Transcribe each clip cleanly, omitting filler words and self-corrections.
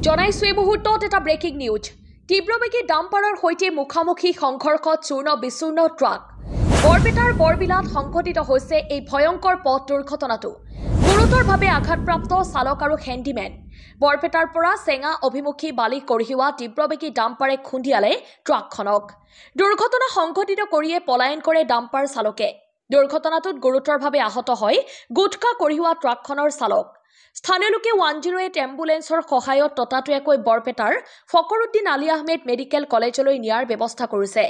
জনাইছো এই মুহূৰ্তত এটা ব্ৰেকিং নিউজ তীব্ৰবেগী ডাম্পাৰৰ সৈতে মুখামুখি সংঘৰ্ষত চূৰ্ণ বিচূৰ্ণ ট্ৰাক বৰপেটাৰ বৰবিলাত সংঘটিত হৈছে এই ভয়ংকৰ পথ দুৰ্ঘটনাটো গুৰুতৰভাৱে আঘাতপ্ৰাপ্ত চালক আৰু হেণ্ডিমেন বৰপেটাৰ পৰা চেঙা অভিমুখী বালি কঢ়িওৱা তীব্ৰবেগী ডাম্পাৰে খুন্দিয়ালে ট্ৰাকখনক দুৰ্ঘটনা সংঘটিত কৰিয়ে পলায়ন কৰে ডাম্পাৰ চালকে দুৰ্ঘটনাটোত গুৰুতৰভাৱে আহত হয় গুটকা কঢ়িওৱা ট্ৰাকখনৰ চালক স্থানীয় লোকে 108 এম্বুলেন্সৰ সহায়ত ততাতৈয়াকৈ বৰপেটাৰ ফকৰুদ্দিন আলী আহমেদ মেডিকেল কলেজলৈ নিয়াৰ ব্যৱস্থা কৰিছে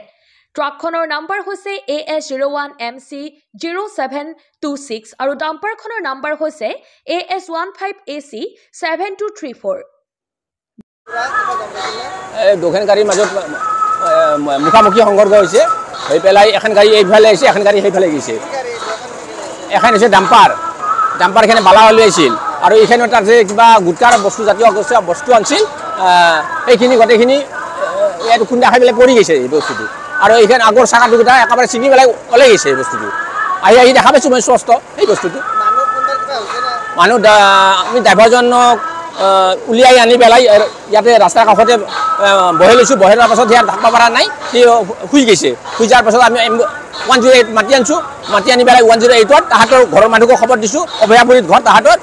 ট্ৰাকখনৰ নম্বৰ হৈছে AS01MC0726 আৰু ডাম্পাৰখনৰ নম্বৰ হৈছে AS15AC7234 দুখন গাড়ীৰ মাজত মুখামুখি সংঘৰ্ষ হৈছে হৈ পেলাই এখন গাড়ী এইফালে আহিছে এখন গাড়ী সেইফালে গৈছে এখন হৈছে ডাম্পাৰখনে বালা লৈ আহিছিল আৰু এইখানে তাতে কিবা গুটকাৰ বস্তু জাতীয় বস্তু আনছিল এইখিনি গোটেইখিনি ইয়াত খুন্দা খাই পেলাই পৰি গৈছে এই বস্তুটো আৰু এইখান আগৰ চাকাটো দুটা একেবাৰে ছিঙি পেলাই ওলাই গৈছে এই বস্তুটো আহি দেখা পাইছোঁ মই স্পষ্ট এই বস্তুটো মানুহ আমি ড্ৰাইভাৰজনক উলিয়াই আনি পেলাই ইয়াতে ৰাস্তাৰ কাষতে বহাই লৈছোঁ বহাই লোৱাৰ পাছত ইয়াত থাকিব পৰা নাই সি শুই গৈছে শুই যোৱাৰ পাছত আমি 108 মাতি আনিছোঁ মাতি আনি পেলাই 108ত তাহাঁতৰ ঘৰৰ মানুহক খবৰ দিছোঁ অভয়াপুৰীত ঘৰ তাহাঁতৰ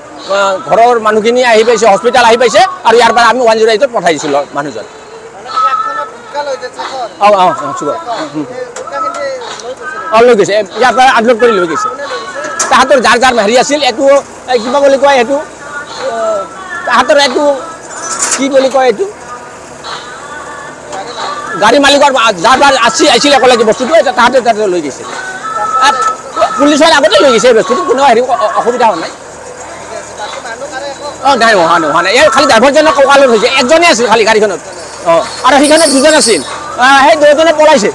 ঘৰৰ মানুহখিনি আহি পাইছে হস্পিটেল আহি পাইছে আৰু ইয়াৰ পৰা আমি 108ত পঠাই দিছিলোঁ মানুহজন লৈ গৈছে ইয়াৰ পৰা আনলোড কৰি লৈ গৈছে তাহাঁতৰ যাৰ যাৰ হেৰি আছিল এইটো কিবা বুলি কয় এইটো তাহাঁতৰ এইটো কি বুলি কয় এইটো গাড়ী মালিকৰ যাৰ যাৰ আহিছিল একেলগে বস্তুটো তাহাঁতে তাতে লৈ গৈছে পুলিচৰ আগতে লৈ গৈছে বস্তুটো কোনো হেৰি অসুবিধা হোৱা নাই নাই হোৱা নাই এই খালি ড্ৰাইভাৰজনৰ কঁকালত হৈছে একজনে আছিল খালি গাড়ীখনত আৰু সেইখনত দুজন আছিল সেই দুজনে পলাইছে